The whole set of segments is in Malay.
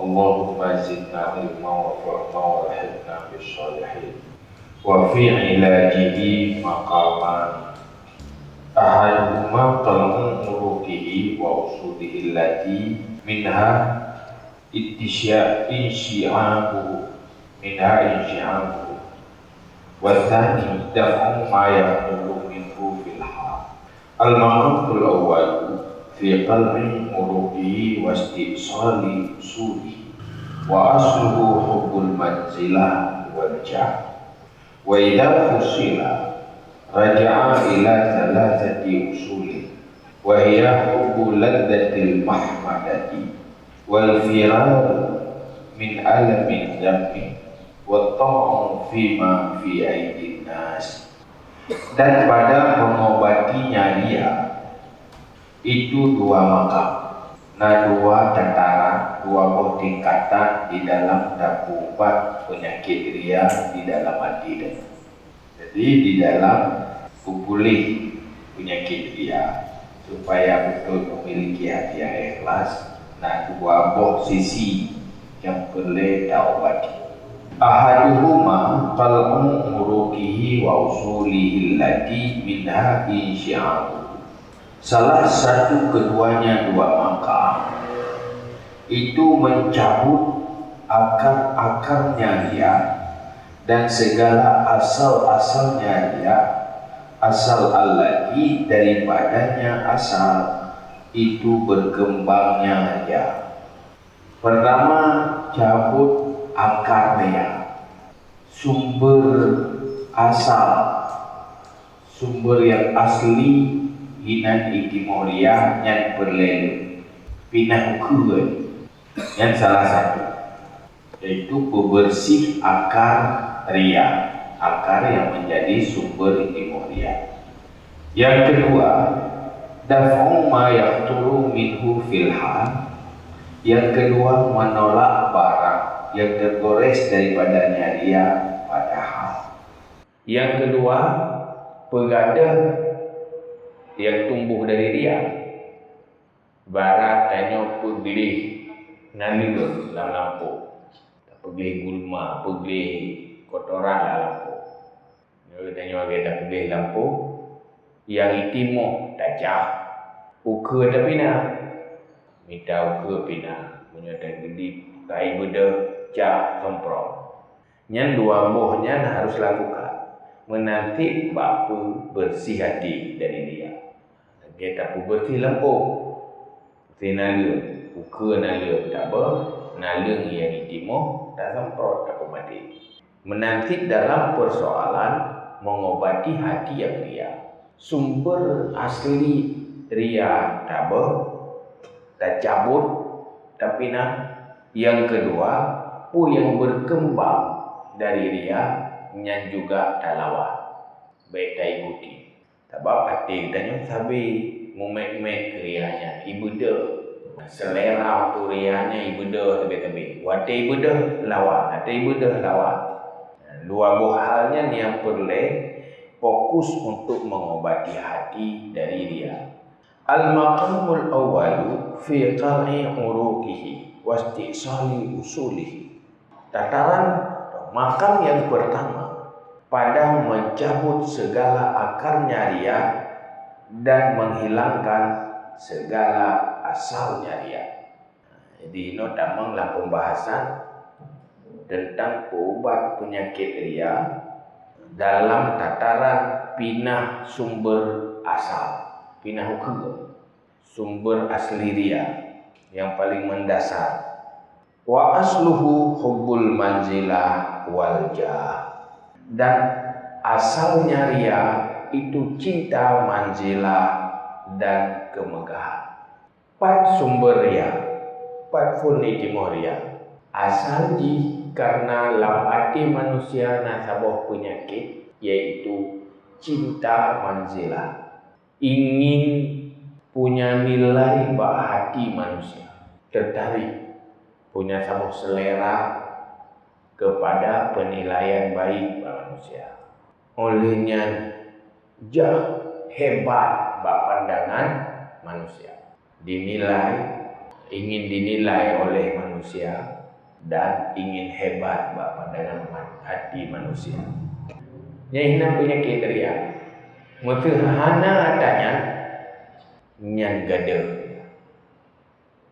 Allahumma zidna ilma wa fahma wa alhiqna bis-shalihin. Wa fi ilajihi maqaman ahaduhuma qalmu murukihi wa usulihi allati minha insyi'abuhu wa thani daf'u ma yaqulu minhu fil hal. Al-maqamul awwal fi qalbi murukihi wa istisali usulihi wa asluhu hubbul manzilah wal jah. Wa idha fusila raja'a ila thalathati usuli wa hiya hubbu ladzatil mahmadati wal firar min alamin dhammi wa ta'am fima fi aidin nas. Dan pada mengobatinya dia itu dua makam, dua tataran, dua buah tingkatan di dalam dapubat penyakit ria di dalam hati dia. Jadi di dalam pulih penyakit ria supaya betul memiliki hati yang ikhlas. Dua buah sisi yang perlu diobati. Ahaduhuma qal'u murukihi wa usulihi allati minha insyi'abuhu. Salah satu keduanya dua makam itu mencabut akar-akarnya dia dan segala asal-asalnya dia, asal allati daripadanya asal itu berkembangnya dia. Pertama, cabut akarnya, sumber asal, sumber yang asli hinan itimoria yang berlelu pinah ukuran yang salah satu yaitu pembersih akar ria, akar yang menjadi sumber itimoria. Yang kedua, daf'u ma yaqtulu minhu fil hal. Yang kedua, menolak barang yang tergores daripadanya ria pada hal. Yang kedua, pegadaian yang tumbuh dari ria, barat tanya pergelih nalir dalam lampu, pergelih gulma, pergelih kotoran dalam lampu. Dia tanya kita pergelih lampu yang itimo tajah ukur tapi minta ukur pina menyatakan gedi kai beda cah semprot. Yang dua bohnya harus lakukan menanti bapa bersih hati dari dia. Dia tak bersih lampu si nalir ukur nalir tak apa, nalir yang itimo tak semprot tak mati. Menanti dalam persoalan mengobati hati yang ria, sumber asli ria tak apa, tak cabut tapi yang kedua pun yang berkembang dari ria yang juga tak lawan baik tak ikuti. Sebab hati tanya sabi mumek-mek rianya ibu dah selera tu rianya ibu dah tabi-tabi wate ibu dah lawan, hati ibu dah lawan. Dua buah halnya yang perlu fokus untuk mengobati hati dari dia. Al-maqamul awwalu fi qal'i urukihi wa istisali usulihi. Tataran makam yang pertama pada mencabut segala akarnya dia dan menghilangkan segala asalnya dia. Jadi ini dalam pembahasan tentang ubat penyakit ria dalam tataran pinah sumber asal, pinah ukur sumber asli ria yang paling mendasar. Wa asluhu hubbul manzilah wal jah. Dan asalnya ria itu cinta manzilah dan kemegahan. Pat sumber ria, pat pun itimo ria. Asal karena lam hati manusia nasabah penyakit yaitu cinta manzilah. Ingin punya nilai bak hati manusia, tertarik punya sabuk selera kepada penilaian baik manusia. Olehnya hebat bak pandangan manusia, dinilai ingin dinilai oleh manusia dan ingin hebat pandangan hati manusia. Yang hina penyakit ria. Maka hana tanya nyan gada.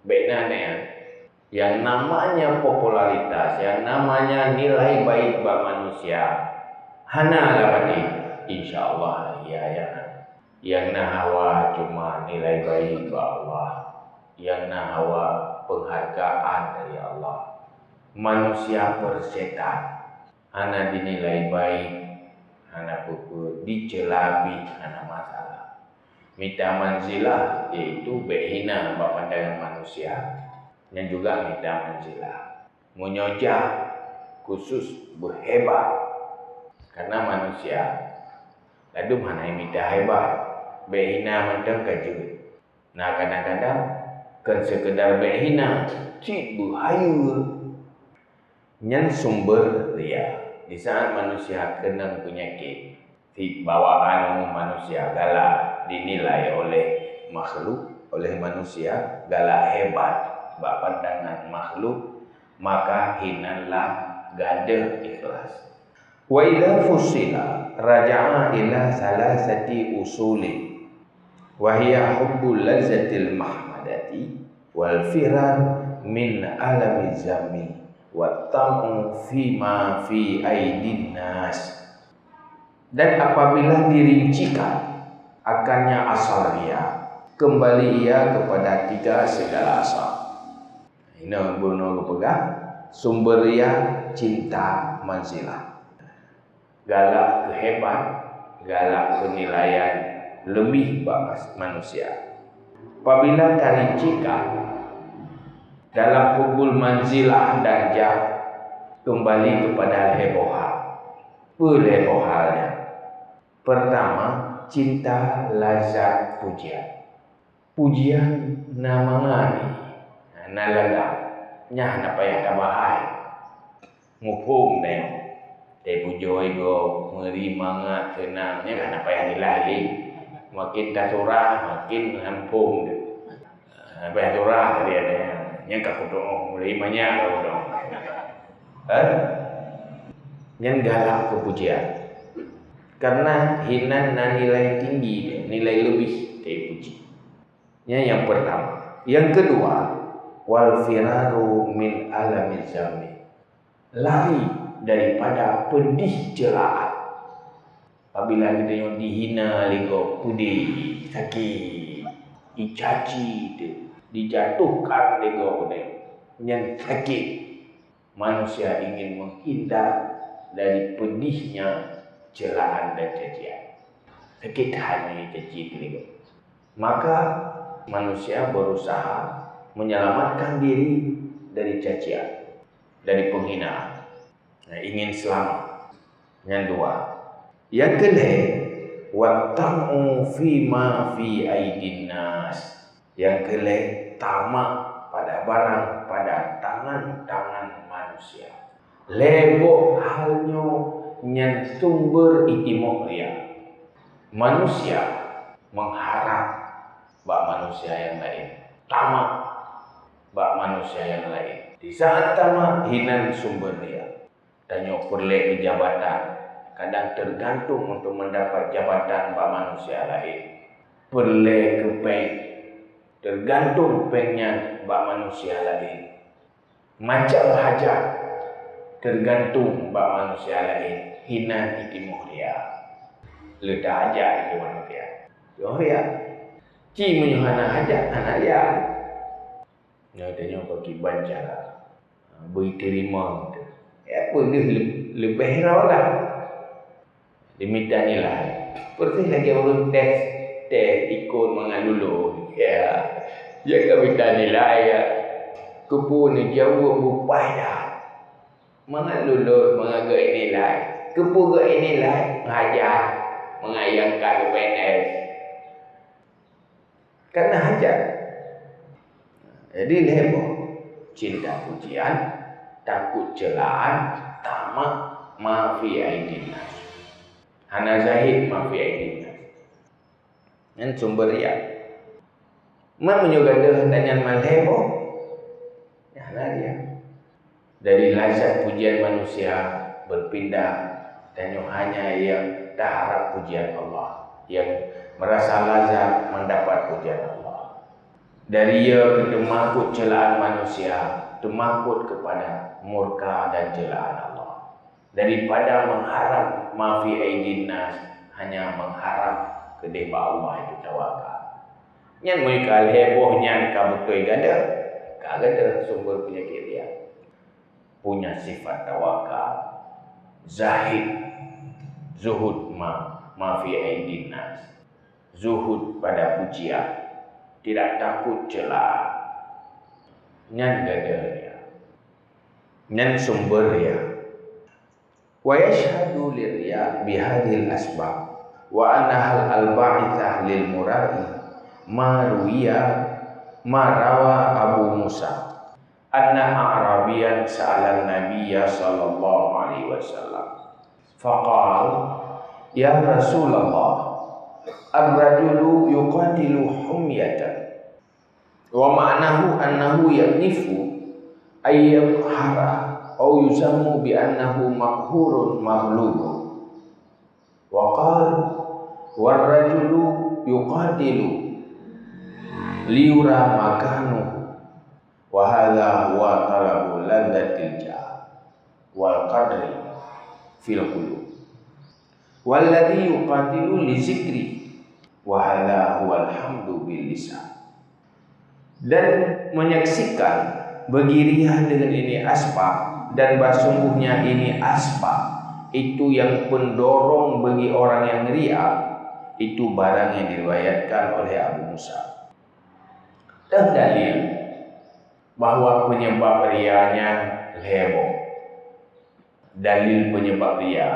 Benarnya yang namanya popularitas, yang namanya nilai baik bagi manusia, hana lapati insyaallah ya. Yang nahawa cuma nilai baik bagi Allah, yang nahawa penghargaan dari Allah. Manusia persetan, hana dinilai baik, hana puput dicelabi, hana masalah. Minta manzilah iaitu behina bagi pandangan manusia, yang juga minta manzilah menyojah khusus berhebat karena manusia lalu mana yang minta hebat behina macam kaju. Nah kadang-kadang kan sekedar behina cik bahaya nyan sumber dia di saat manusia kena penyakit bawaan manusia galak dinilai oleh makhluk, oleh manusia galak hebat bak pandangan makhluk, maka hinalah gada ikhlas. Wa idza fusila raja'a ila salasati usuli wa hiya hubbul lazzatil mahmadati wal firar min alami zammi wa tamu fima fi aidin nas. Dan apabila dirincikan akannya asal dia, kembali ia kepada 3 segala asal. Ini bunuh pegang sumber dia cinta manzilah, galak kehebat, galak penilaian lebih bagus manusia. Apabila dirincikan dalam hubul manzilah darjah, kembali kepada hebohan. Pelebohannya pertama, cinta lazat pujian. Pujian nama ngani nalaga nyah na payah tabahai ngupung deh te pujoi go meri mangat senangnya kan apa yang dilali makin tasurah makin hampung payah surah tadi ada yang kakudo mulai banyak kakudo yang galak kepujian karena hina nilai tinggi, nilai lebih te puji. Yang pertama. Yang kedua, wal firaru min alamil zami, lari daripada pedih celaan. Apabila kita yang dihina lego pudi sakit, dicaci, dijatuhkan lego yang sakit, manusia ingin menghindar dari pedihnya celaan dan cacian. Sakit hati caci lego. Maka manusia berusaha menyelamatkan diri dari cacian, dari penghinaan. Ingin selamat. Yang dua. Yang kedua, wattamu fima fi aidin nas. Yang kedua, tamak pada barang pada tangan-tangan manusia. Lebo halnya yang sumber itimoh dia. Manusia mengharap bak manusia yang lain, tamak bak manusia yang lain. Di saat tamak, hinan sumber dia. Tanya perle ke jabatan, kadang tergantung untuk mendapat jabatan bak manusia lain. Perle ke peng, tergantung pengnya bak manusia lain. Macam hajat, tergantung bak manusia lain. Hinan itimoh dia. Ledah hajat itu manusia. Dia ci menyuhana hajat anak dia. Dia tanya bagi bancara. Beri terima. Apa dia lebih lah. Diminta nilai. Persis lagi orang tes ikut mengalulu. Ya. Jangan minta nilai ya. Kepu ni jauh bupai dah. Mengalulu mengagai nilai. Kepu gai nilai mengajar, mengayangkan ke PNS. Karena hajat. Jadi lebo cinta pujian, takut celaan, tamak, maafi aidin nas. Hana zahid maafi aidin nas. Yang sumber ya. Menyuganda tanyan mal lebo Nah dia. Dari lazat pujian manusia berpindah dan hanya yang tak harap pujian Allah, yang merasa lazat mendapat pujian Allah. Dari ia ke temakut celaan manusia, temakut kepada murka dan celaan Allah. Daripada mengharap mafi aidin nas, hanya mengharap kedeba Allah itu tawakal. Yang mereka heboh nyan ka betul gada, kagada sumber penyakit dia. Punya sifat tawakal, zahid, zuhud mafi aidin nas, zuhud pada pujian, tidak takut celah. Nyan gada dia, nyan sumber dia. Wa yashhadu lirriya bihadhil asbab wa annaha al-ba'ithah lil mura'i ma rawa Abu Musa anna a'rabiyan sa'ala an-nabiyya sallallahu alaihi wasallam faqal ya Rasulullah ar-rajulu yuqatilu humyatan wa ma'nahu annahu yanifu ayyaqhara aw yusammu bi annahu maqhurun maghlubun wa qala war-rajulu yuqatilu liyura makanuhu wa hadha huwa talabul ladzatil jah wal qadri fil qulub walladhi yuqatilu li zikri wa hadha huwa alhamdu bil lisan. Dan menyaksikan begirian dengan ini asbab dan bersungguhnya ini asbab itu yang pendorong bagi orang yang ria, itu barang yang diriwayatkan oleh Abu Musa. Terdalil bahawa penyebab rianya heboh. Dalil penyebab ria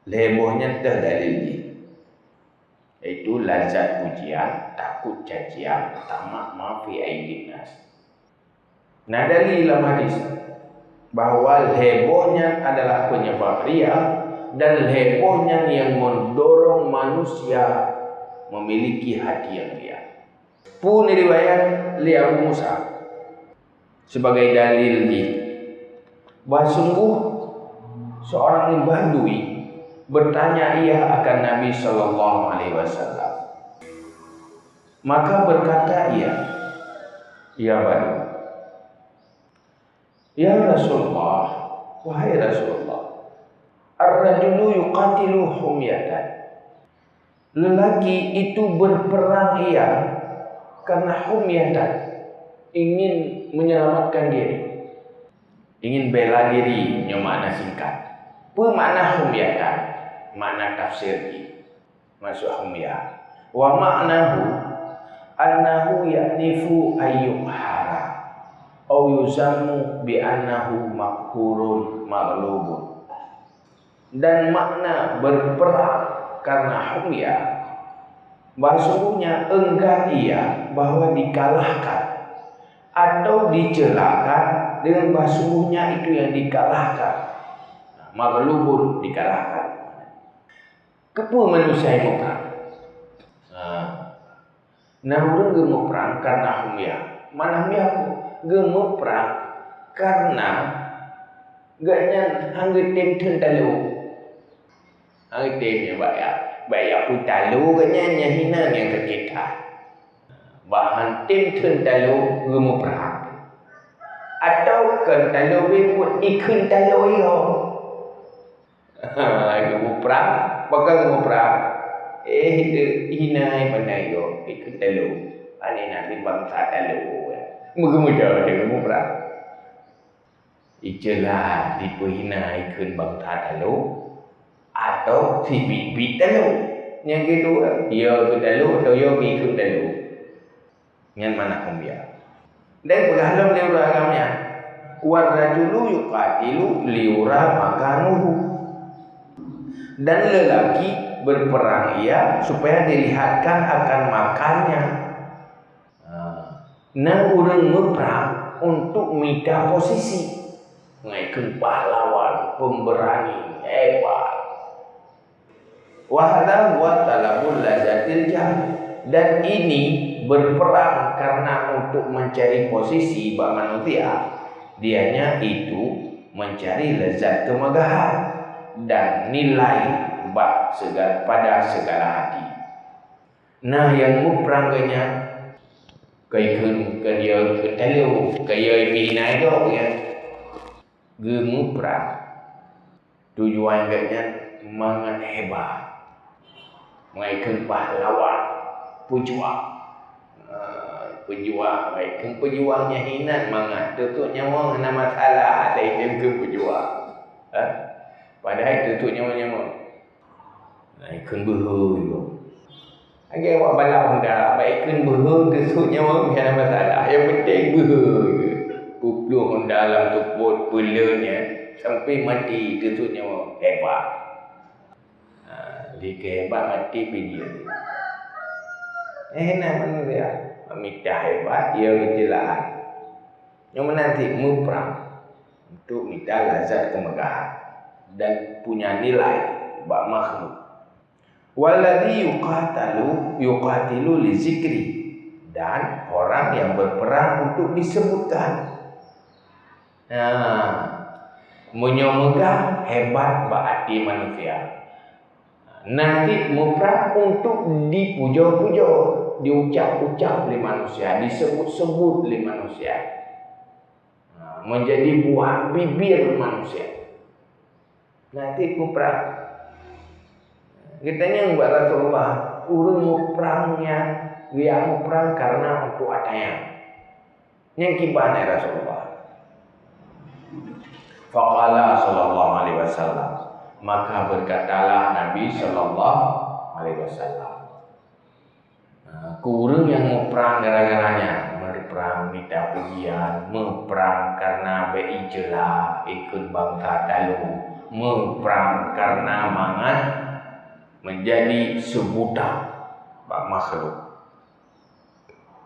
hebohnya terdalil ni, iaitu lazat pujian, takut cacian, tamak mafi aidin nas. Nah dalil dalam hadis bahawa hebohnya adalah penyebab ria dan hebohnya yang mendorong manusia memiliki hati yang ria. Pun riwayat li Abu Musa sebagai dalil ni bahawa sungguh seorang Badui bertanya ia akan Nabi sallallahu alaihi wasallam. Maka berkata ia, ya Badui, ya Rasulullah, wahai Rasulullah, ar-rajulu yuqatilu humyatan. Lelaki itu berperang ia karena humyatan, ingin menyelamatkan diri, ingin bela diri. Nya makna singkat. Apa makna humyatan? Makna tafsir ni masuk humyah. Wa maknahu annahu ya'nifu ayyuhara au yusammu bi annahu maqhurun maghlubun. Dan makna berperang karena humyah, bahasanya enggan ia bahwa dikalahkan atau dicelakan dengan bahasanya itu yang dikalahkan. Maghlubun dikalahkan. Kepa manusia yang perang? Nah orang gemuk perang karena humyah. Mana humyah aku? Gemuk perang karena gaknya hangga tim tentalu. Hangga timnya bayar pun talu gaknya hina yang kita. Bahan tim tentalu gemuk perang. Atau kan talu pun ikun talu yo. Gemuk perang, bakal gemuk perang. Hina mana yo ikun talu. Ani nanti bangsa talu. Mudah-mudah dia gemuk perang. Ijalah diperhina ikun bangsa talu atau si bibit talu. Yang kedua, dia ke talu atau dia ikun talu. Yang mana kumbiar. Dan berhalam liura agamnya. Warrajulu yuqatilu liura makanuhu. Dan lelaki berperang ia supaya dilihatkan akan makannya. Nah orang berperang untuk minta posisi, mengikut pahlawan, pemberani, hebat. Wahada buat talabul lazatil jah. Dan ini berperang karena untuk mencari posisi bak manusia. Dianya itu mencari lezat kemegahan dan nilai pada segala hati. Nah yang muprangnya kai kun ke dia ke telu kai bina itu ya gemupra tujuan gaknya mangan hebat mengaikkan pahlawan pejuang mengaikkan pejuangnya hinat mangan tutup nyawa kena masalah ada yang ke pejuang padahal tutup nyawa mengaikkan behu juga agak awak balap Honda baikkan behu tutup nyawa kena masalah yang penting behu Kuplu Honda dalam tuput pelanya sampai mati tutup nyawa hebat. Jika hebat mati dia. Nak mana dia? Minta hebat dia kecelakaan. Yang nanti muprang untuk minta lazat kemegahan dan punya nilai bak makhluk. Walladhi yuqatilu li zikri, dan orang yang berperang untuk disebutkan. Menyomegang hebat berarti manusia. Nanti muprah untuk dipuja-puja, diucap-ucap oleh manusia, disebut-sebut oleh manusia, menjadi buah bibir manusia. Nanti muprah. Katanya buat Rasulullah, urun muprangnya, dia muprang karena untuk adanya. Yang kibahnya Rasulullah. Faqala sallallahu alaihi wasallam, maka berkatalah Nabi sallallahu alaihi wasallam, kurang yang mau perang gara-garanya berperang minta pujian, memperang karena beijlah ikut bangsa dalu, memperang karena mangan menjadi sebutan bak makhluk.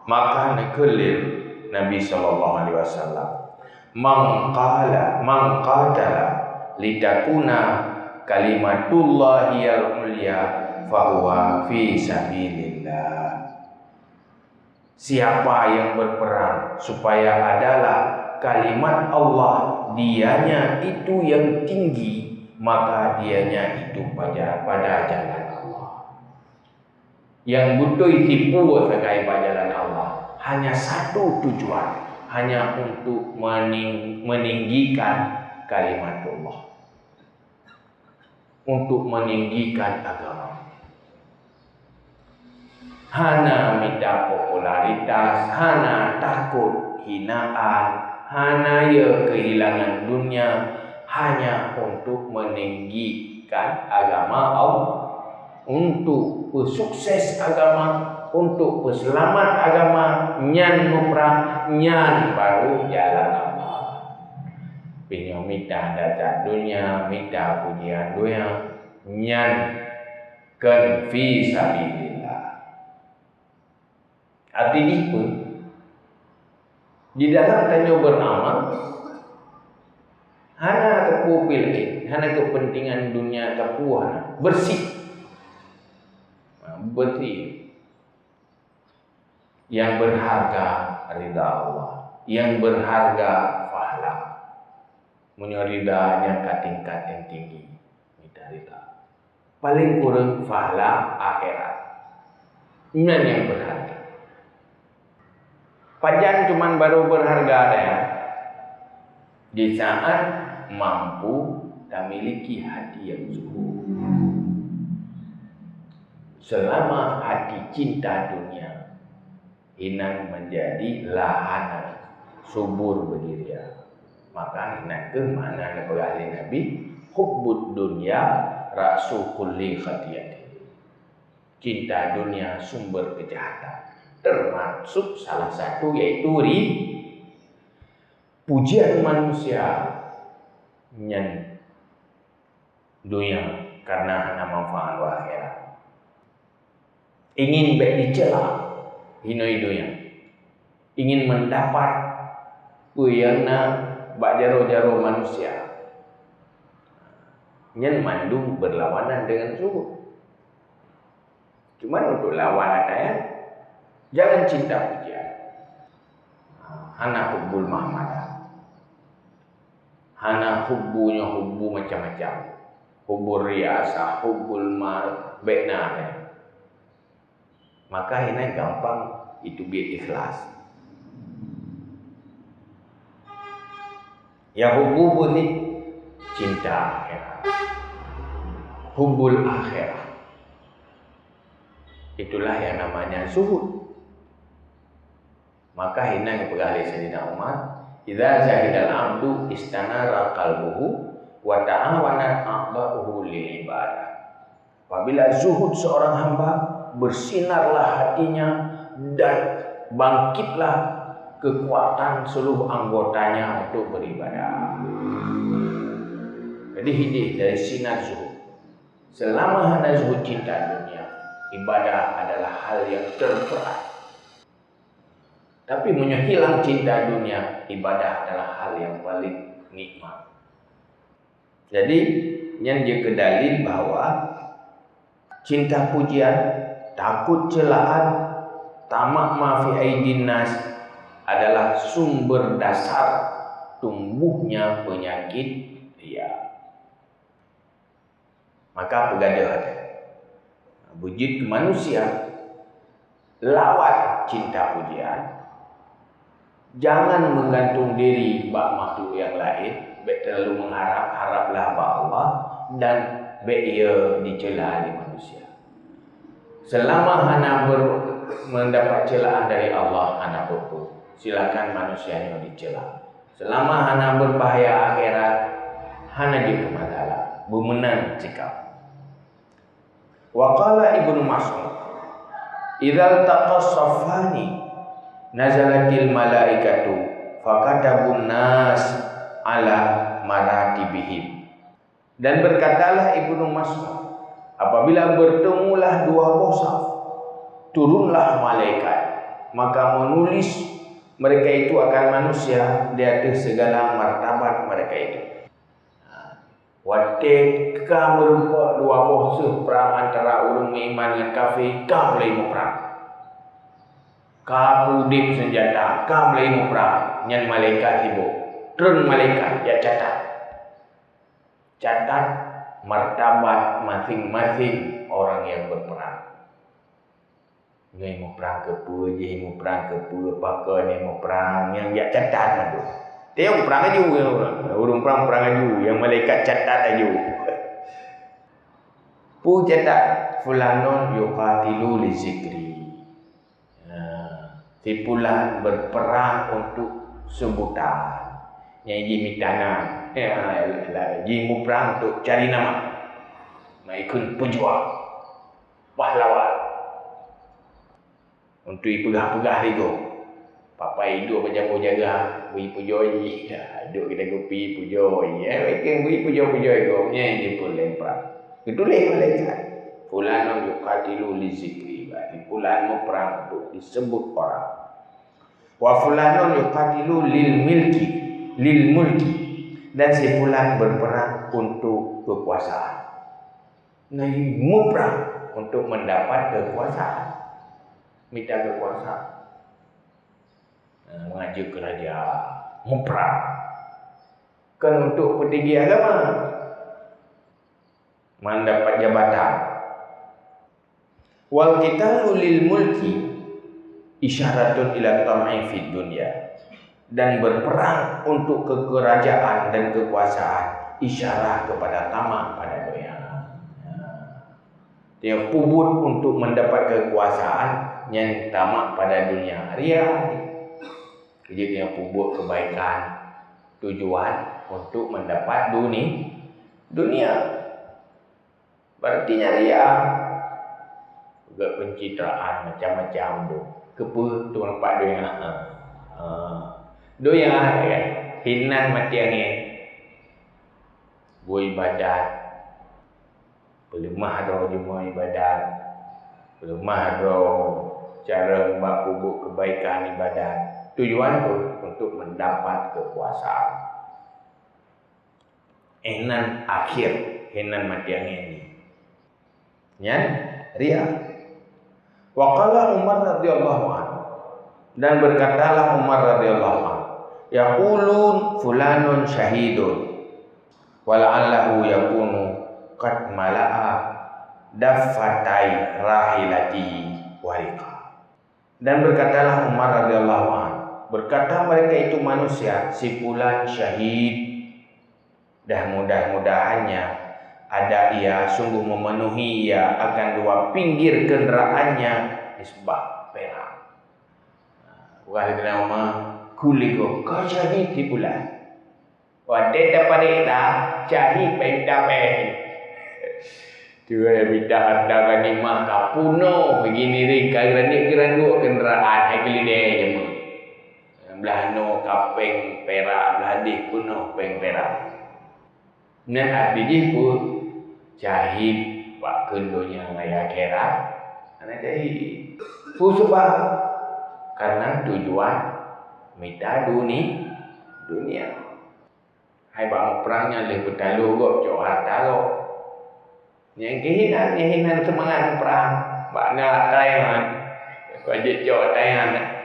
Maka nekelir Nabi sallallahu alaihi wasallam, man qatala litakuna kalimatullahi al-ulya fahuwa fi sabilillah. Siapa yang berperang supaya adalah kalimat Allah dianya itu yang tinggi, maka dianya itu pada jalan Allah. Yang butuh tipu sebagai jalan Allah hanya satu tujuan, hanya untuk meninggikan kalimat Allah, untuk meninggikan agama. Hana minta popularitas, hana takut hinaan, hana ya kehilangan dunia, hanya untuk meninggikan agama Allah, untuk sukses agama, untuk selamat agama, nyan muprah, nyan baru jalan Allah. Pinyo minta data dunia, minta pujian dunia, nyan kan fi sabilillah. Arti itu di dalam tanyo beramal, hana tepu pilih, hana kepentingan dunia tepu hana bersih. Bersih. Yang berharga ridha Allah, yang berharga pahala. Menyoridanya ke tingkat yang tinggi, minta ridha. Paling kurang pahala akhirat. Ini yang berharga. Pajan cuman baru berharga ada ya di saat mampu dan miliki hati yang subur. Selama hati cinta dunia hinan menjadi lahan subur berdiria, maka hinan ke mana berkali Nabi hubbud dunya ra'su kulli khatiyati. Cinta dunia sumber kejahatan, termasuk salah satu yaitu pujian manusia nyen dunia karena hanya manfaat akhirat. Ingin baik dicela hinoi dunia, ingin mendapat puyana bak jaro-jaro manusia, nyen mandung berlawanan dengan suhu. Cuma untuk lawan ada ya Jangan cinta pujian. Hana hubbul mahmadah. Hana hubbunya hubbu macam-macam. Hubbul riasah, hubbul mal, benar. Maka ini gampang itu biar ikhlas. Ya hubbu ni cinta akhirat. Hubbul akhirat. Itulah yang namanya zuhud. Maka hina yang pegali Sayyidina Umar, idza zahidal abdu istanara qalbuhu wa ta'awanat a'dha'uhu lil ibadah. Apabila zuhud seorang hamba, bersinarlah hatinya dan bangkitlah kekuatan seluruh anggotanya untuk beribadah. Jadi hidup dari sinar zuhud. Selama hana zuhud cinta dunia, ibadah adalah hal yang terberat. Tapi hilang cinta dunia, ibadah adalah hal yang paling nikmat. Jadi yang dia kedalil bahwa cinta pujian, takut celaan, tamak ma fi aidin nas adalah sumber dasar tumbuhnya penyakit riya. Maka pegadah ada. Wujud manusia lawan cinta pujian. Jangan menggantung diri bak makhluk yang lain, terlalu haraplah bak Allah dan ia dicela oleh manusia. Selama hana mendapat celaan dari Allah, hana apa, silakan manusianya dicela. Selama hana berbahaya akhirat, hana je kemadalah, bermenang sikap. Wa qala Ibnu Mas'ud, "Idzal taqassafani nazalatil malaikatu fakatabun nas ala maratibihim." Dan berkatalah Ibnu Mas'ud, apabila bertemulah dua wasaf, turunlah malaikat, maka menulis mereka itu akan manusia di atas segala martabat mereka itu. Watika merupakan dua musuh perang antara ulama iman dengan kafir, kau boleh perang. Kau pudip senjata, kau boleh perang. Yang malaikat sibuk, turun malaikat ya catat martabat masing-masing orang yang berperang. Ni mau perang ke apa, je mau perang ke apa, pakar ni mau perang yang dia catat madu. Dia perang aju orang perang aju, yang malaikat catat aju. Pu catat fulanun yuqatilu li zikri. Si fulan berperang untuk sebutan. Yang ji mitana, ji mu perang untuk cari nama. Maikun pejuang, pahlawan. Untuk pegah-pegah itu. Papa hidup macam jaga, beri pujoi. Hidup kita kopi pujoi. Mereka beri pujoi-pujoi itu. Dia pun perang. Itulah malaikat. Fulanun yuqatilu li zikri. Berarti fulan mau perang untuk disebut orang. Wa fulanun yuqatilu lil mulki. Dan si fulan berperang untuk kekuasaan. Nah, mau perang untuk mendapat kekuasaan. Minta kekuasaan. Mengaju kerajaan, mau perang. Kan untuk petinggi agama. Mendapat jabatan. Wal qitalu lil mulki isyaratun ila tam'i fid dunya. Dan berperang untuk kekerajaan dan kekuasaan isyarat kepada tamak pada dunia. Dia pubut untuk mendapat kekuasaan yang tamak pada dunia. Ria. Jadi dia pubut kebaikan, tujuan untuk mendapat dunia. Berarti ria. Juga pencitraan macam-macam tu. Kepa tu nampak dunia. Dunia kan. Hinan mati angin. Buat ibadat. Pelemah roh jumlah ibadat. Pelemah roh cara buat pubuk kebaikan ibadat. Tujuan tu untuk mendapat kekuasaan. Hinan akhir. Hinan mati angin ni. Yang ria. Wa qala Umar radhiyallahu anhu, Dan berkatalah Umar radhiyallahu anhu, yaqulun fulanun syahidun wala'allahu yakunu qad mala'a daffatai rahilatihi warika. Dan berkatalah Umar radhiyallahu anhu, berkata mereka itu manusia, si fulan syahid, dan mudah-mudahannya ada ia sungguh memenuhi ia akan dua pinggir kenderaannya nisbah perak. Bukan kena rumah kuligo kau syahid di bulan. Wadai dapat kita syahid benda tu yang minta harta ganimah kapuno begini ringkai geranik dua kenderaan hai kelidai je mah. Belah no kapeng perak belah di kuno peng perak. Nah arti pun syahid pak kendonya ngaya akhirat. Ana jadi sebab karena tujuan minta dunia. Hai bang perangnya le betalu gok jo harta gok. Yang kehinan semangat perang. Bakna tayangan. Wajib jo tayangan.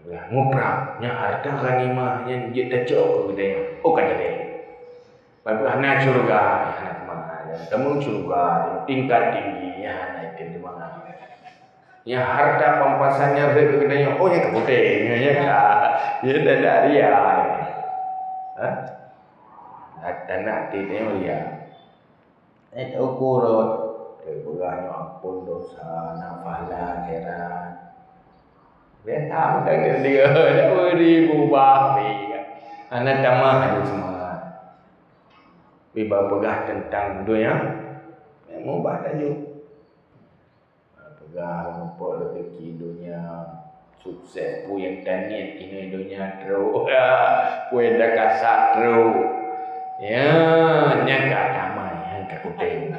Lah nguprang nya harta ganimah nya jeta jo kedanya. Oh kata dia. Bapak anak surga, anak semangat. Temu surga tingkat tingginya anak itu semangat. Ya harta pampasannya kedanya. Oh ya keputih ya kak. Ya dah dia. Tanah tidak dia. Ukurut berganya ampun dosa nafala akhirat. Betam dengan dia dah beribu babi. Anak tamah ada semangat. Biba pegah tentang dunia, mau baca juga. Pegah nampak rezeki dunia. Sukses pu yang tanian ini dunia teruk. Pu yang dah kasar teruk. Ya, nyangka damai, nyangka kuting.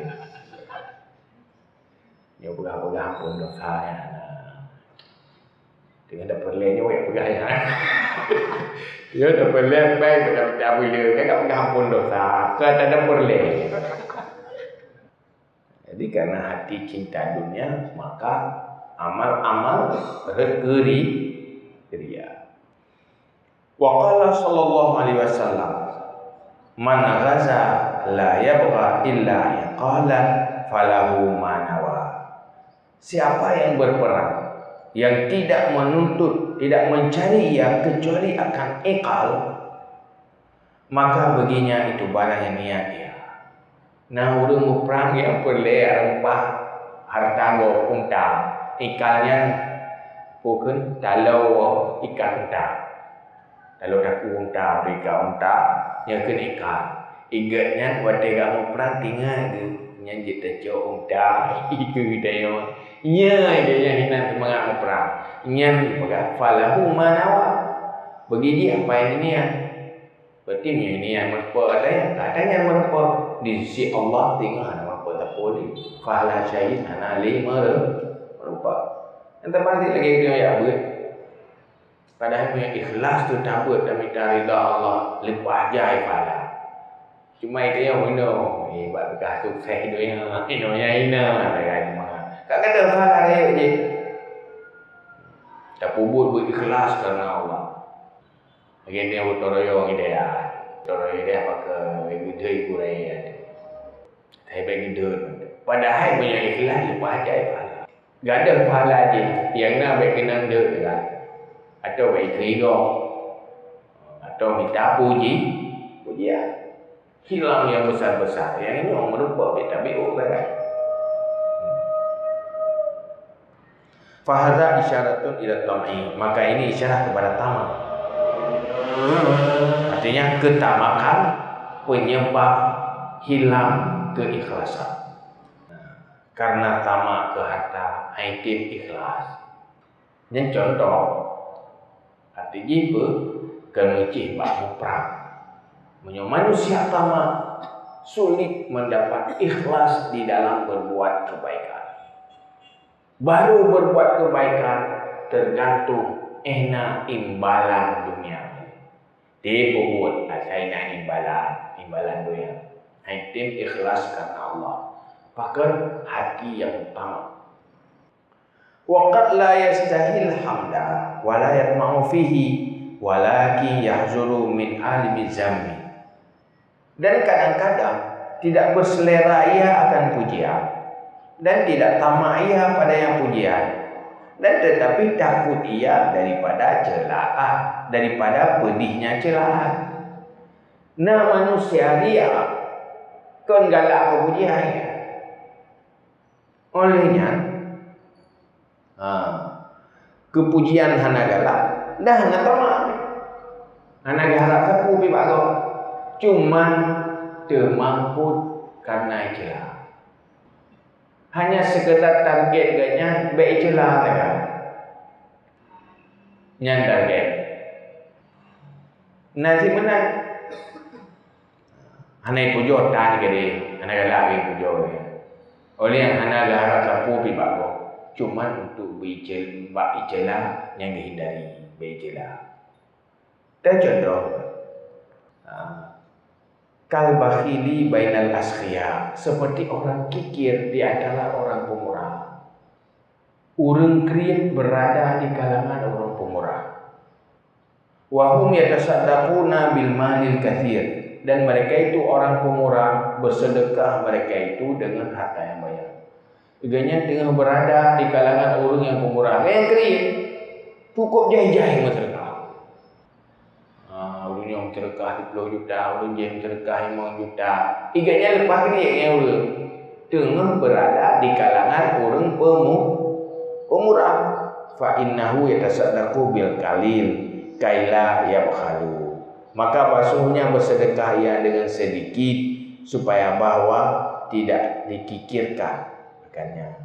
Ya pegah-pegah pun dosa ya. Dengan dah perlenya wek pegah ya. Ya dah perleh baik pada bila kakak pegah pun dosa. Kata dah perleh. Jadi karena hati cinta dunia, maka amal-amal bergeri ria. Wa qala sallallahu alaihi wasallam, man ghaza la yabgha illa iqalan falahu ma nawa. Siapa yang berperang yang tidak menuntut, tidak mencari yang kecuali akan iqal, maka baginya itu barang yang niat dia. Nah, urung perang yang perle rempah harta go unta ikalnya bukan talau ikan unta. Kalau dah unta berikan unta yang kena ikan. Ingatnya wadai kamu perang tinggal ke yang kita jauh unta itu dia. Ya dia hina semangat perang. Yang pegang falahu manawa. Bagi dia apa yang ini ya? Berarti ini yang merpa katanya merpa di sisi Allah tinggal ada merpa tak boleh. Fahala syahid ana lima merpa. Yang terbalik lagi dia ya buat. Padahal punya ikhlas tu tabut dan minta ridha Allah lepas jai fahala. Cuma itu yang mana buat bekas sukses dunia ina kan mana. Kadang-kadang fahala dia je. Tak pubut berikhlas kerana Allah. Lagi dia bertoroyong dia. Toroyong dia pakai gede kurai ada. Saya bagi gede. Padahal punya ikhlas lepas jai fahala. Gada fahala je. Yang nak baik kenang dia kan. Atau baik keriga. Atau minta pujian. Hilang yang besar-besar. Yang ini orang merupa betabi'u kan. Fahadha isyaratun ila tam'i. Maka ini isyarat kepada tamak. Artinya ketamakan penyebab hilang keikhlasan. Karena tamak ke harta, haitim ikhlas. Yang contoh, artinya apa? Kemecih bahamu perang. Manusia tamak sulit mendapat ikhlas di dalam berbuat kebaikan. Baru berbuat kebaikan tergantung imbalan dunia. Dia buat saya nak imbalan dunia. Haitim ikhlas karena Allah. Bahkan hati yang utama. Wa qad la yastahil hamda wa la yatma'u fihi walakin yahzuru min alimi zammi. Dan kadang-kadang tidak berselera ia akan pujian dan tidak tamak ia pada yang pujian, dan tetapi takut ia daripada celaan, daripada pedihnya celaan. Nah, manusia dia kan galak pujian. Olehnya kepujian hana galak dah hana tamak. Hana galak sapu pi bago. Cuman termangkut karena celah. Hanya sekedar targetnya baik celah saja. Yang target. Nasi menang. Hana pujo tan gede, hana galak pujo. Oleh yang hana galak sapu pi bago. Cuman untuk baik celah yang dihindari baik celah. Dan contoh kal bakhili bainal askhia, seperti orang kikir di antara orang pemurah. Urang kriat berada di kalangan orang pemurah. Wa hum yatasaddaquna bil malil katsir, dan mereka itu orang pemurah bersedekah mereka itu dengan harta yang banyak. Teganya dengan berada di kalangan orang yang pemurah. Yang kriat cukup jai-jai masyarakat. Orang yang sedekah 10 juta, orang yang sedekah 5 juta. Iganya lepas kriat yang orang tengah berada di kalangan orang pemurah. Fa innahu yatasaddaqu bil qalil kaila yabkhalu. Maka basuhnya bersedekah ia dengan sedikit supaya bahwa tidak dikikirkan akannya.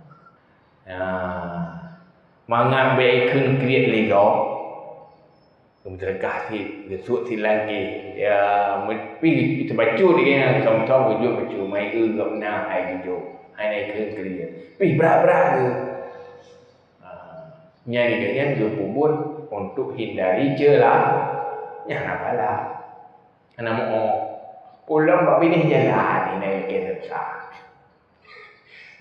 Mengambil ikun kriat lego bersedekah si gesuk si lagi ya mepi kita baca dia tahu-tahu baca mai gap na ai jo ai nai kriat pi berat-berat ke nyari kalian dia pubut untuk hindari celah yang nak kalah. Anak mau pulang bab ini jalan ini kita.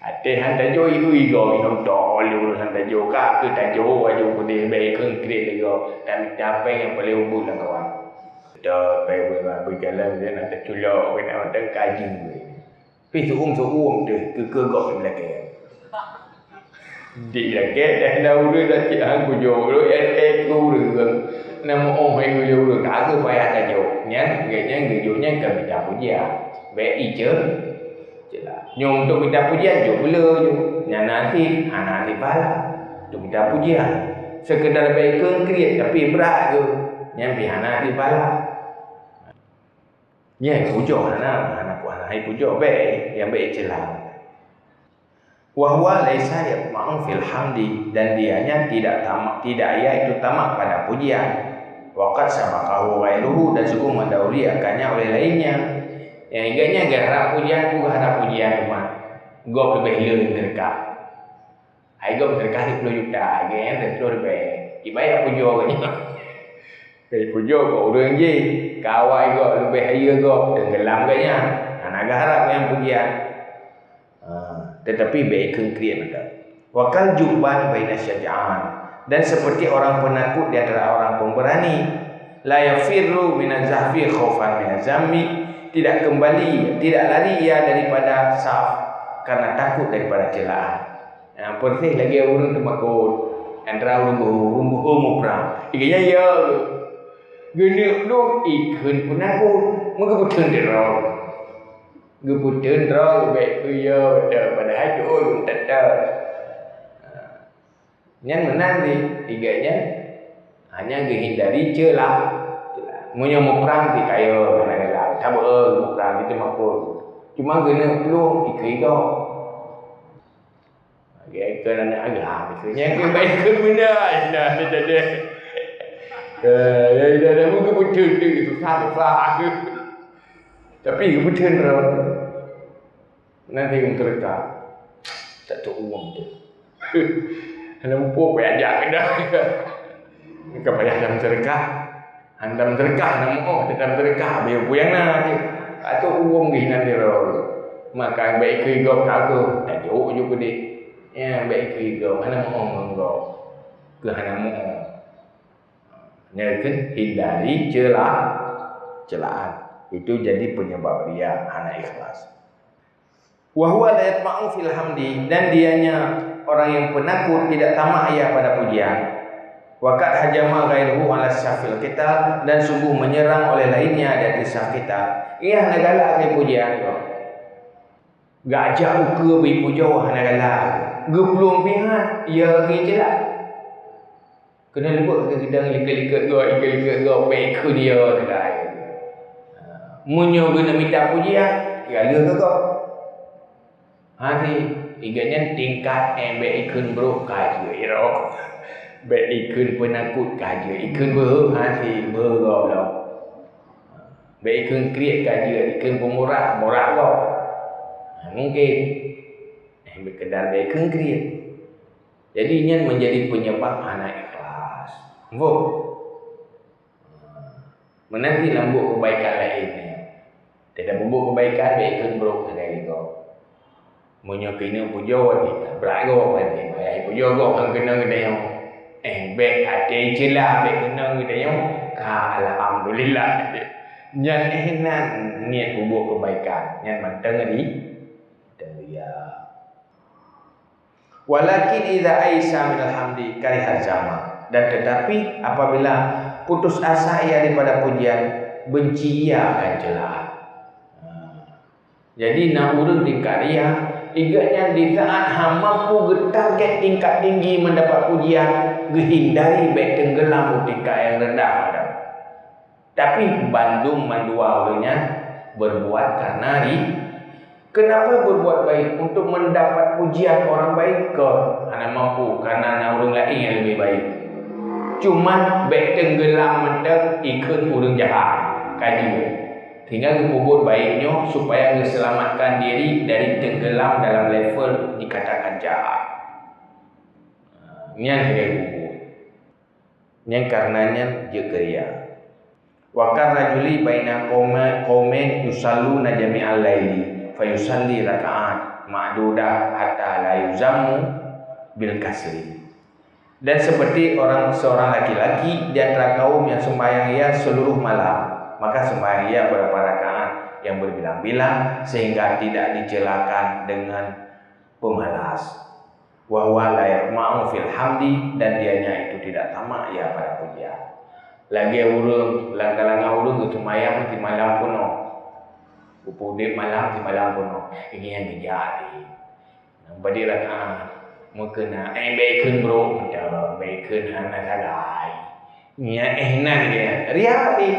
Ate hantar jo ibu igo ino dolu hantar jo ka ke tajo aju ku de be keng kre lego dan capai yang paling ubun lah kawan. Dah pe berjalan dia nak culok we nak teng kaji we. Pi suum tu ke gok belakang. Di lagi dah lau dah cik aku jo lo ku reng. Nama orang yang jo ka ke payah tajo. Nyan ganya gejonya ke minta pujian. Be ice nyom untuk minta pujian je pula je. Yang nanti pala untuk minta pujian. Sekedar baik kriat tapi berat ke. Yang pi nanti pala. Nya pujo anak pujo baik yang baik celah. Wa huwa laisa yatma'u fil hamdi, dan dianya tidak ia itu tamak pada pujian. Waqad sabaqahu ghairuhu, dan sungguh mendahului akannya oleh lainnya. Yang iganya garap pujian ku harap pujian rumah. Gop lebih hilang terdekat. Ai gop terdekat 10 juta, iganya 10 lebih. Ibayar pujo katanya. Kai pujo ko orang je. Kawai gop lebih haya gop tenggelam katanya. Anak garap yang pujian. Tetapi baik kriat betul. Wakal juban baina syaja'an, dan seperti orang penakut di antara orang pemberani. La yafirru minaz-zahfi khaufan minaz-zammi, tidak lari ia daripada saf karena takut daripada celaan. Pertih lagi orang temakut antara rumbuh perang. Iganya ya gene dong ikun penakut mengebutan derau. Gebutan derau baik ya pada hajur tetar. Yang menang di tiganya hanya menghindari celah. Munyo mau perang di kayo mana tak mau perang kita makul. Cuma guna peluang ikut. Agak kerana agak yang baik ke mana nah dia ada. Ya dah mungkin betul tu susah ke. Tapi betul dah. Nanti mereka tak tahu uang tu. Hanya mumpuk ajak dah. Mereka payah dalam sedekah. Dalam sedekah nama dalam sedekah biar puyang nak. Atau uang gini nanti roh. Maka baik ke gop aku tak jauh juga deh. Ya baik ke mana mau engkau ke hana mau. Nyakin hindari celaan. Itu jadi penyebab riya, hana ikhlas. Wa huwa la yatma'u fil hamdi, dan dianya orang yang penakut tidak tamak ia pada pujian. Wa qad hajama ghairuhu ala syafil kita, dan sungguh menyerang oleh lainnya dari saf kita. Ia hana galak ke pujian kau. Gak jauh ke bi puja hana galak. Geblong pihak ia ke celak. Kena lebut ke kita likat-likat go baik ke dia tegai. Munyo guna minta pujian, gala ke kau. Hari iganya tingkat baik ikun bro kaje irok. Baik ikun penakut kaje ikun hati bergau dah. Baik ikun kriat kaje ikun pemurah kau. Mungkin berkedar baik ikun kriat. Jadi ini menjadi penyebab anak ikhlas. Menanti lambuk kebaikan lainnya. Tidak bubuk kebaikan baik ikun bro kaje kau. Munyo kena pujo ni berat go pandai ai pujo go hang kena gedayong baik ate celah baik kena gedayong ka alhamdulillah nyan enan niat bubuk kebaikan nyan manteng dari ya walakin idza aisa min alhamdi karihal jama, dan tetapi apabila putus asa ia daripada pujian benci ia akan celaan. Jadi nak urang di karya iganya di saat mampu target tingkat tinggi mendapat pujian, hindari baik tenggelam tingkat yang rendah. Tapi bandung mandua orangnya berbuat karena kenapa berbuat baik? Untuk mendapat pujian orang baik ke? Anak mampu karena anak orang lain yang lebih baik. Cuma baik tenggelam mendak ikut orang jahat. Kaji. Tinggal berbuat baiknya supaya diselamatkan diri dari tenggelam dalam level dikatakan jahat. Ini yang dia buat. Ini karenanya dia kerja. Wakar rajuli baina qaumin yusalluna jami'al laili fa yusalli raka'at ma'dudah hatta la yuzammu bil kasri. Dan seperti seorang laki-laki di antara kaum yang sembahyang ia seluruh malam, maka sembahyang ia beberapa rakaat yang berbilang-bilang sehingga tidak dicelakan dengan pemalas. Wa huwa la yatma'u fil hamdi, dan dianya itu tidak tamak ia pada pujian. Lagi urang langkah-langkah urang ke sembahyang di malam kuno. Upudip malam di malam kuno. Ini yang dijadi. Nampak rakaat mukena baikun bro, baikun hana salai. Nya ehnan dia. Riati.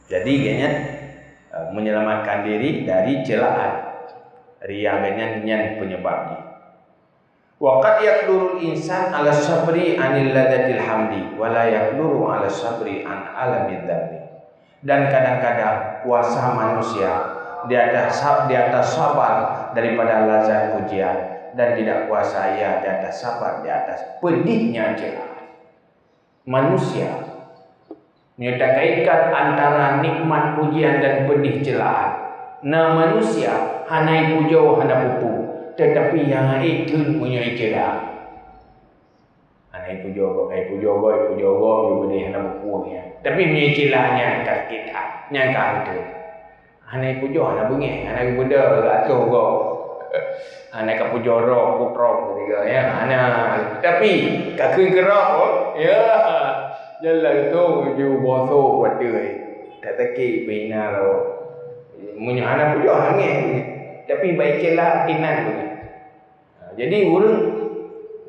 Jadi kayaknya menyelamatkan diri dari celaan. Riya kayaknya penyebabnya. Waqad yaqdurul insan ala sabri anil ladatil hamdi wa la yaqduru ala sabri an alamid dzambi. Dan kadang-kadang kuasa manusia di atas sabar daripada lazat pujian, dan tidak kuasa ia di atas sabar di atas pedihnya celaan. Manusia menyatakan antara nikmat pujian dan pedih celaan. Nah manusia hanai pujo hana pupu, tetapi yang itu punya celaan. Hanai pujo go pedih hana pupu ya. Tapi punya celahnya kat kita, nyangka itu. Hanai pujo hana bunyi, hana benda atuh go. Hana ka pujo ro putrong ketiga ya. Hana tapi kakun gerak ya. Jalan tu ju boso buat dia. Tak taki bina ro. Munyo hana pujo hangin. Tapi baik celah tinan juga. Jadi urang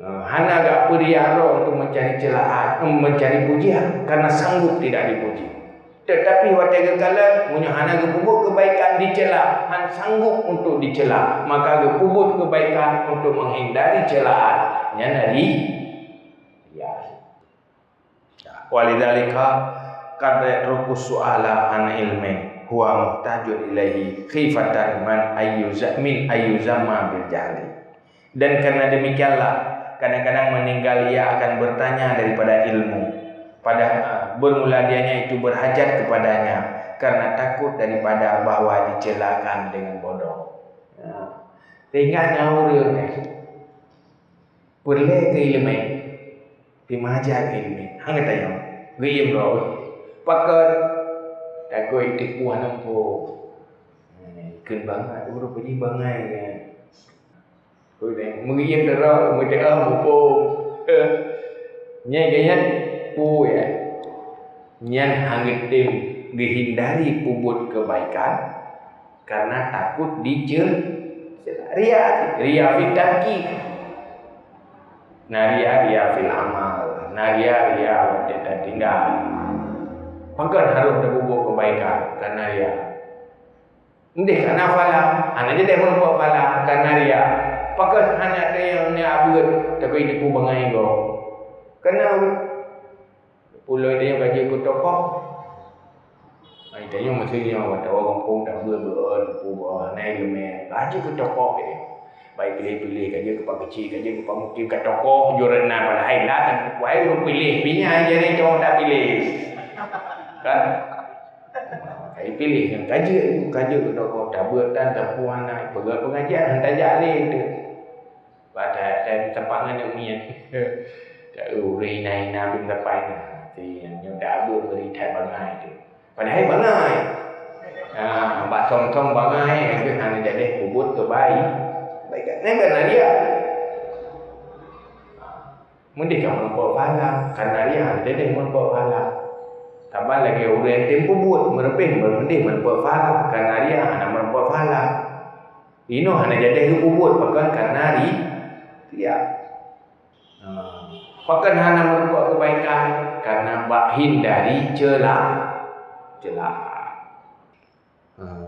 hana agak periara untuk mencari celaan, mencari pujian karena sanggup tidak dipuji. Tetapi waktu kala munyo hana gepubut kebaikan dicela, han sanggup untuk dicela, maka gepubut kebaikan untuk menghindari celaan. Nyana ya. Walidzalika qad rukus su'ala an ilmin huwa muhtajun ilaihi khifatan man ayyuzama bil jahli. Dan karena demikianlah kadang-kadang meninggal ia akan bertanya daripada ilmu, pada bermula dianya itu berhajat kepadanya karena takut daripada bahwa dicelakan dengan bodoh. Tengah naura ni. Perle ke ilmu. Pimaja ke ilmu. Hang tayo. Gayem ro. Pakat takoi tipu hanam po. Kun bangai, uru pergi bangai kan. Kau dah mengiyam darah, mengidam po. Nya gaya pu ya. Nyan hang tim dihindari pubut kebaikan karena takut dicela. Ria fitaki. Ria fil amal. Ria tidak tinggal. Maka harus berbuat kebaikan karena ria. Ndeh karena fala, anak je dah berbuat fala karena ria. Maka anak dia yang abut tapi dipu bangai go. Karena pulau dia gaji ku tokoh. Ai tanya maksudnya waktu orang kampung tak ber pu naik lemah. Gaji ku tokoh dia. Baik pilih-pilih gaji ku pak kecil, gaji ku pak mungkin kat tokoh jurana pada hailah dan wai lu pilih. Pinya aja ni cuma tak pilih. Kan? Kai pilih yang kaji ku tokoh tak berdan tak puan naik pegang pengajian hantar jalin tu. Pada saya tempat dengan ni. Tak uri naik nabi tapai na. Thì nhưng đã đưa người thay bằng ai thì còn hay bằng ai bà thông bằng ai cái hàng này để của bút của bay vậy cái này là dia mesti kamu nampak pahala karena dia ada nampak pahala tambah lagi orang tempo buat merepin mesti nampak pahala karena dia ada nampak pahala ini hanya jadi buat pakai karena dia pakai hanya nampak kebaikan karena hindari celah.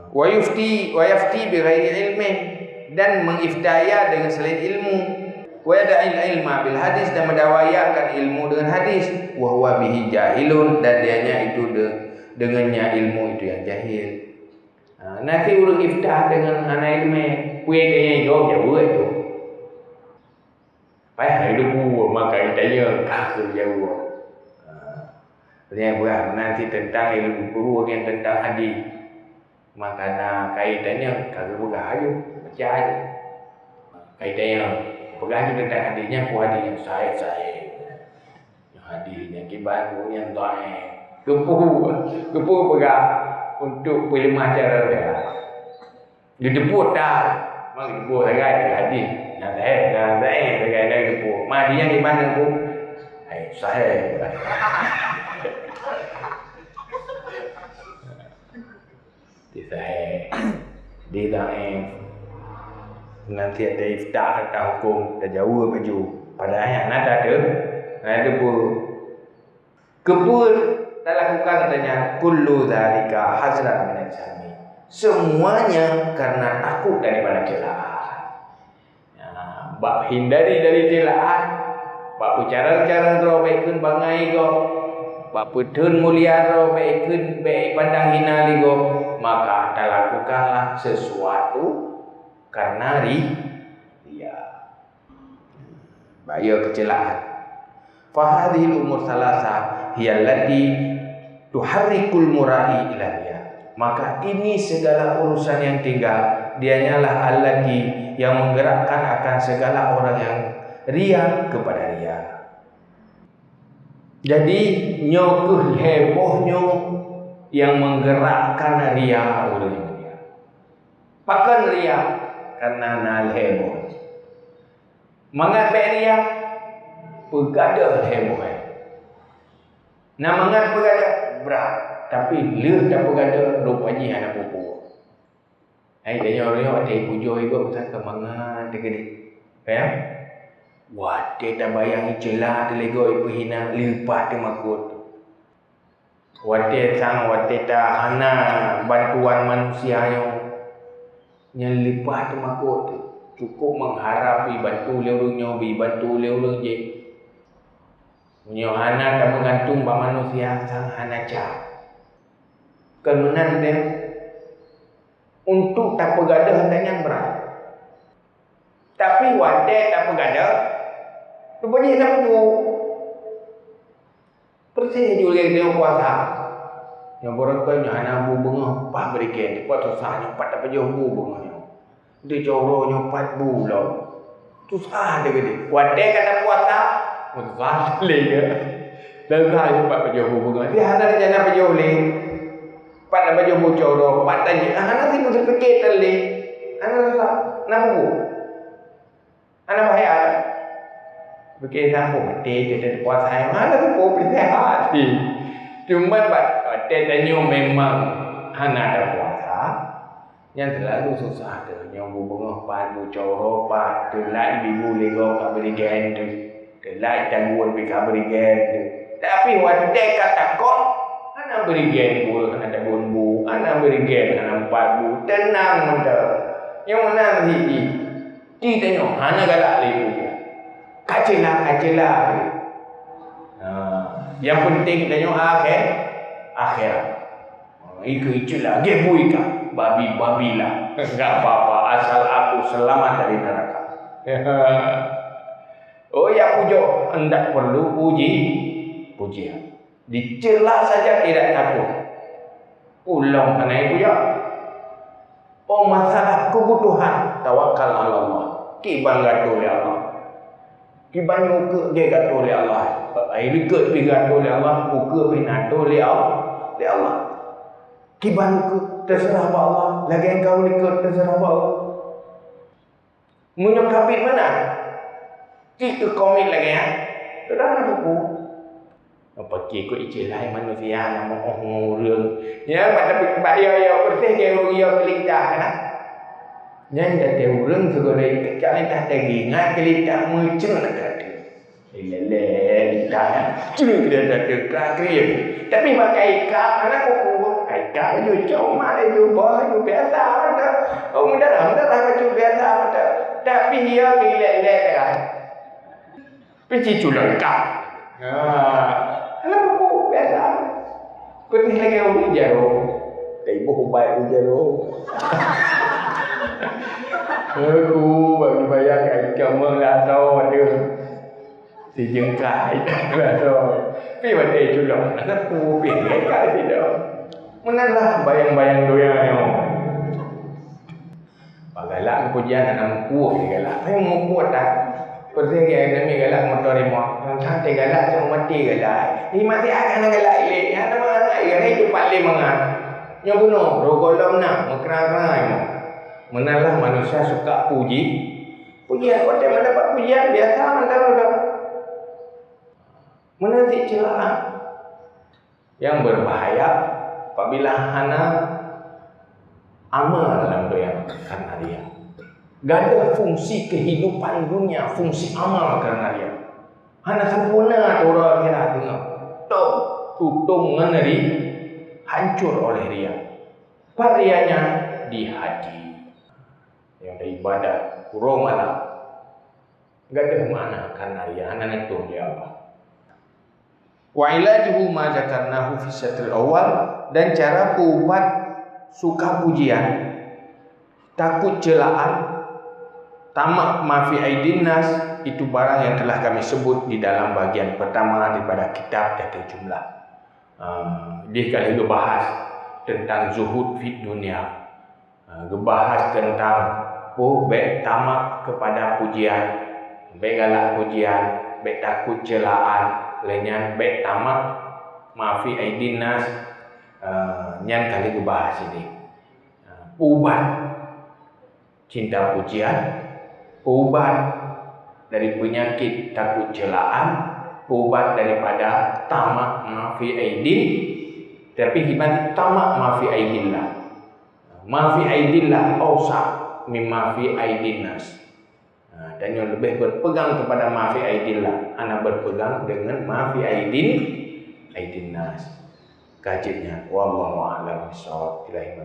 Wa yafti bi ghairi ilmin dan mengiftaya dengan selain ilmu. Wa yada'il ilma bil hadis dan mendawayakan ilmu dengan hadis. Wa huwa bihi jahilun dan dianya itu dengannya ilmu itu yang jahil. Nanti urut iftah dengan anak ilmu puye kaya jauh itu. Payah hidup maka itanya kagak jauh. Dia buat nanti tentang ilmu guru yang tentang hadis. Makana kaitannya kagak begayu, baca aja. Kaitannya begayu tentang hadisnya ku hadis yang sahih. Yang hadisnya kiban yang dhaif. Kepu pegang untuk pilih cara dia. Dia debut dah. Mang debut sangat hadis. Yang sahih dengan debut. Madinya kiban debut. Sahih. Dia nanti ada iftah kata hukum dah jauh baju padahal nak ada kebul tak lakukan katanya kullu zalika hazrat min al-jami semuanya karena takut daripada celaan bab hindari dari celaan bab cara-cara robekun bangai go bab putun mulia robekun baik pandang hina ligo maka tak lakukanlah sesuatu karena ria. Bahaya kecelaan. Fahadhil umur salasa hiya allati tuharrikul murai ila ria. Maka ini segala urusan yang tinggal dianyalah allati yang menggerakkan akan segala orang yang ria kepada ria. Jadi nyokuh hebohnya yang menggerakkan ria orang dia. Pakan ria karena nal heboh. Mangat ria pegada heboh. Nah mangat pegada berat tapi leh tak pegada rupanya anak pupu. Ai dia orang ada pujo itu pasal kemangat dekat. Ya? Wah, dia tak bayang celah delego ibu hina lipat makut. Wate hana bantuan manusia yang lipat makut cukup mengharapi bantu leurung je hana tak menggantung ba manusia sang hana cah kemenan dia untuk tak pegada hendaknya berat tapi wate tak pegada rupanya tak perlu percaya juga dia puasa. Yang borang kau yang anak bu bunga, pak berikan, cepat susahnya, pak tak pergi bu bunga. Dia coronya 4 bulan. Susah dia kata. Wadai kata puasa. Susah boleh ke? Dan saya sempat baju hubungan. Dia hana jana baju boleh. Pada baju bocor do. Patanya. Hana sih mesti fikir tadi. Hana susah. Nama bu. Hana bahaya. Fikir sama mati. Dia puasa. Hana tu pun bisa hati. Cuma tanya memang hana ada puasa. Yang terlalu susah tu. Yang bubungah pan bocor pat. Telai bibu lego kaberigen tu. Telai tangguan pi kaberigen tu. Tapi wadai kata kok ana berigen pun ana bunbu, ana berigen ana 4 bu. Tenang menda. Yang mana siji? Ti tengok ana galak lebu dia. Kacelah. Yang penting tengok akhirat. Ikut-ikutlah, gebui kah? Babi lah. Enggak apa-apa, asal aku selamat dari neraka. Oh ya pujo, hendak perlu pujian. Dicela saja tidak takut. Pulang kanai puja. Oh masalah kebutuhan, tawakal Allah. Kiban gato oleh Allah. Kiban uke dia gato oleh Allah. Ai rikut pi gato oleh Allah, uke pi nato oleh Allah. Kiban uke terserah Allah. Lagi engkau rikut terserah Allah. Munyok kapit mana? Kita komit lagi ya. Sudah nak buku. Pergi ikut ijilai manusia yang mau orang. Ya, pada bayar bersih ke orang yang kelitah kan. Yang ada orang segala kecak ni tak ingat kelitah macam nak ada. Lele kelitah ya. Cuma kita ada kekriam. Tapi pakai ikat anak buku. Ikat baju cuma baju baju biasa ada. Oh mudah baju biasa ada. Tapi dia lele kan. Pergi culak ikat. Alah buku biasa. Pergi lagi orang jaro. Ibu baik jaro. Aku bagi bayar kamu lah tahu ada si jengkai lah tahu. Pi bade culak. Aku pi kai tidak. Menalah bayang-bayang doyanyo. Pagalak pujian anak kuat galak. Ai mu kuat dah. Pergi ke enemy galak motor remote. Santai galak semua mati galak. Ni masih akan galak ilik. Ya nama anak yang hidup paling mangat. Yang bunuh rogolom nak mekra-krai mo. Menalah manusia suka puji. Pujian kau tak mendapat pujian biasa mendapat. Menanti celaan yang berbahaya apabila hana amal dalam doyan karena dia. Gada fungsi kehidupan dunia, fungsi amal karena dia. Hana sempurna orang kira tengok. Tok tutung nganari hancur oleh dia. Parianya di hati. Yang ada ibadat kurang mana. Gada mana karena dia. Hana itu dia apa. Wa ilajuhu ma zakarnahu fi satril awal, dan cara ubat suka pujian, takut celaan, tamak mafi aidin nas, itu barang yang telah kami sebut di dalam bagian pertama daripada kitab Tata Jumlah. Dia kali bahas tentang zuhud fi dunia, bahas tentang baik tamak kepada pujian, baik galak pujian, baik takut celaan, lenyan baik tamak mafi aidin nas, yang kali bahas ini. Ubat cinta pujian, ubat dari penyakit takut celaan, ubat daripada tamak mafi aidin, tapi hikmat tamak mafi aidillah. Mafi aidillah awsa min mafi aidin nas. Dan yang lebih berpegang kepada mafi aidillah, anak berpegang dengan mafi aidin nas. Kajiannya wallahu a'lam bishawab. Ilahi